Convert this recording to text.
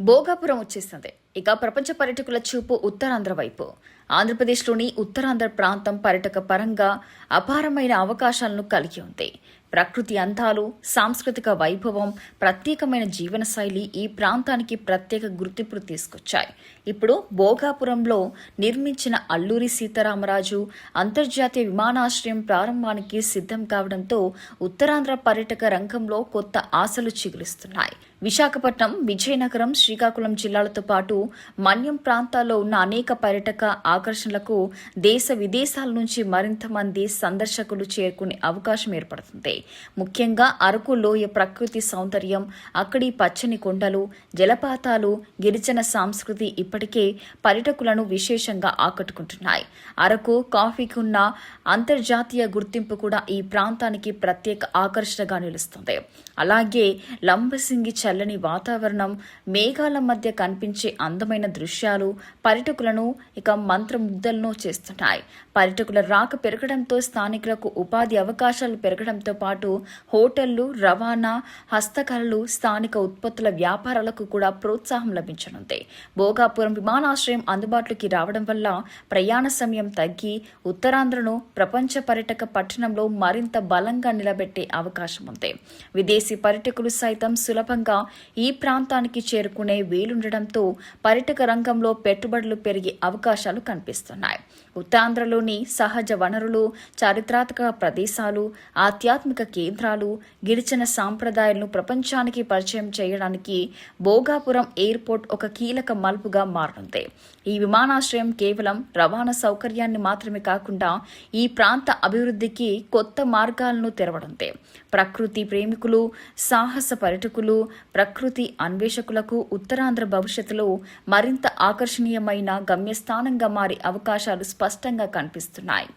భోగాపురం వచ్చేసింది. ఇక ప్రపంచ పర్యాటకుల చూపు ఉత్తరాంధ్ర వైపు. ఆంధ్రప్రదేశ్లోని ఉత్తరాంధ్ర ప్రాంతం పర్యాటక పరంగా అపారమైన అవకాశాలను కలిగి ఉంది. ప్రకృతి అందాలు, సాంస్కృతిక వైభవం, ప్రత్యేకమైన జీవనశైలి ఈ ప్రాంతానికి ప్రత్యేక గుర్తింపు తీసుకొచ్చాయి. ఇప్పుడు భోగాపురంలో నిర్మించిన అల్లూరి సీతారామరాజు అంతర్జాతీయ విమానాశ్రయం ప్రారంభానికి సిద్ధం కావడంతో ఉత్తరాంధ్ర పర్యాటక రంగంలో కొత్త ఆశలు చిగురిస్తున్నాయి. విశాఖపట్నం, విజయనగరం, శ్రీకాకుళం జిల్లాలతో పాటు మన్యం ప్రాంతాల్లో ఉన్న అనేక పర్యాటక ఆకర్షణలకు దేశ విదేశాల నుంచి మరింత మంది సందర్శకులు చేరుకునే అవకాశం ఏర్పడుతుంది. ముఖ్యంగా అరకు లోయ ప్రకృతి సౌందర్యం, అక్కడి పచ్చని కొండలు, జలపాతాలు, గిరిజన సంస్కృతి ఇప్పటికే పర్యాటకులను విశేషంగా ఆకట్టుకుంటున్నాయి. అరకు కాఫీకి ఉన్న అంతర్జాతీయ గుర్తింపు కూడా ఈ ప్రాంతానికి ప్రత్యేక ఆకర్షణగా నిలుస్తుంది. అలాగే లంబసింగి చల్లని వాతావరణం, మేఘాల మధ్య కనిపించే అందమైన దృశ్యాలు పర్యాటకులను ఇక మంత్రముగ్ధులను చేస్తున్నాయి. పర్యాటకుల రాక పెరగడంతో స్థానికులకు ఉపాధి అవకాశాలు పెరగడంతో పాటు హోటళ్లు, రవాణా, హస్తకళలు, స్థానిక ఉత్పత్తుల వ్యాపారాలకు కూడా ప్రోత్సాహం లభించనుంది. భోగాపురం విమానాశ్రయం అందుబాటులోకి రావడం వల్ల ప్రయాణ సమయం తగ్గి ఉత్తరాంధ్రను ప్రపంచ పర్యాటక పట్టణంలో మరింత బలంగా నిలబెట్టే అవకాశం ఉంది. విదేశీ పర్యాటకులు సైతం సులభంగా ఈ ప్రాంతానికి చేరుకునే వీలుండటంతో పర్యాటక రంగంలో పెట్టుబడులు పెరిగే అవకాశాలు కనిపిస్తున్నాయి. ఉత్తరాంధ్రలోని సహజ వనరులు, చారిత్రాత్మక ప్రదేశాలు, ఆధ్యాత్మిక కేంద్రాలు, గిరిజన సాంప్రదాయాలను ప్రపంచానికి పరిచయం చేయడానికి భోగాపురం ఎయిర్పోర్ట్ ఒక కీలక మలుపుగా మారనుంది. ఈ విమానాశ్రయం కేవలం రవాణా సౌకర్యాన్ని మాత్రమే కాకుండా ఈ ప్రాంత అభివృద్ధికి కొత్త మార్గాలను తెరవనుంది. ప్రకృతి ప్రేమికులు, సాహస పర్యాటకులు, ప్రకృతి అన్వేషకులకు ఉత్తరాంధ్ర భవిష్యత్తులో మరింత ఆకర్షణీయమైన గమ్యస్థానంగా మారే అవకాశాలు స్పష్టంగా కనిపిస్తున్నాయి.